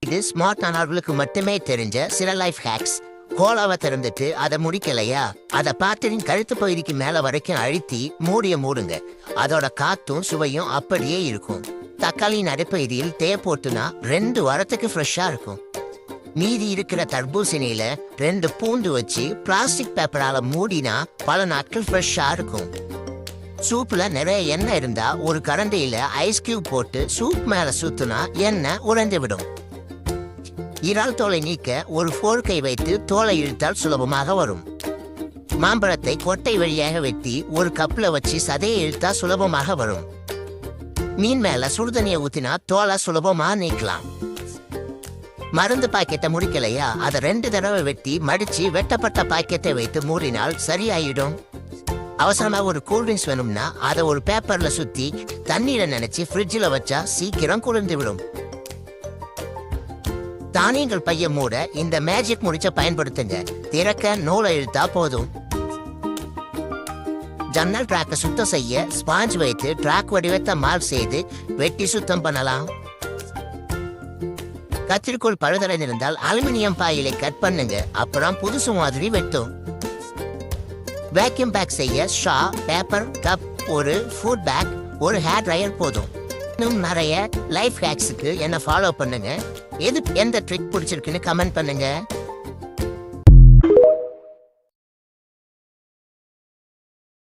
இது ஸ்மார்ட் ஆனவர்களுக்கு மட்டுமே தெரிஞ்ச சில லைஃப் ஹேக்ஸ். கோலாவை திறந்துட்டு அதை முடிக்கலையா, அதை பாத்திரின் கழுத்து பகுதிக்கு மேல வரைக்கும் அழுத்தி மூடுங்க. அதோட காத்தும் சுவையும் அப்படியே இருக்கும். தக்காளியின் அடிப்பகுதியில் போட்டுனா 2 வாரத்துக்கு ஃப்ரெஷ்ஷா இருக்கும். மீதி இருக்கிற தர்பூசணியில 2 பூண்டு வச்சு பிளாஸ்டிக் பேப்பரால மூடினா பல நாட்கள் ஃப்ரெஷ்ஷா இருக்கும். சூப்ல நிறைய எண்ணெய் இருந்தா ஒரு கரண்டியில ஐஸ் கியூப் போட்டு சூப் மேல சுத்துனா எண்ணெய் உறைந்து விடும். இறால் தோலை நீக்க ஒரு ஃபோர்க்கை வைத்து தோலை இழுத்தால் சுலபமாக வரும். மாம்பழத்தை கொட்டை வழியாக வெட்டி ஒரு கப்ல வச்சு சதையை இழுத்தா சுலபமாக வரும். மீன் மேல சுடுதண்ணியை ஊத்தினா தோலை சுலபமாக நீக்கலாம். மருந்து பாக்கெட்டை முடிக்கலையா, அதை 2 தடவை வெட்டி மடிச்சு வெட்டப்பட்ட பாக்கெட்டை வைத்து மூடினால் சரியாயிடும். அவசரமா ஒரு கூல்ட்ரிங்க்ஸ் வேணும்னா அதை ஒரு பேப்பர்ல சுத்தி தண்ணீரை நினைச்சு ஃப்ரிட்ஜில் வச்சா சீக்கிரம் குளிர்ந்து விடும். தானியங்கள் பைய மூட இந்த மேஜிக் முடிச்ச பயன்படுத்துங்க. திறக்க நூலை இழுத்தா போதும். ஜன்னல் ட்ராக்கை சுத்தம் செய்ய ஸ்பாஞ்ச் வைத்து ட்ராக் வடிவத்தை மார்க் செய்து வெட்டி சுத்தம் பண்ணலாம். கத்திரிக்கோள் பழுதடைந்திருந்தால் அலுமினியம் பாயிலை கட் பண்ணுங்க, அப்புறம் புதுசு மாதிரி வெட்டும். வேக்யூம் பேக் செய்ய ஸ்ட்ரா, பேப்பர், கப், ஒரு ஃபுட் பேக், ஒரு ஹேர் ட்ரையர் போதும். இன்னும் நிறைய லைஃப் ஹேக்ஸுக்கு என்ன ஃபாலோ பண்ணுங்க. எந்த ட்ரிக் பிடிச்சிருக்குன்னு கமெண்ட் பண்ணுங்க.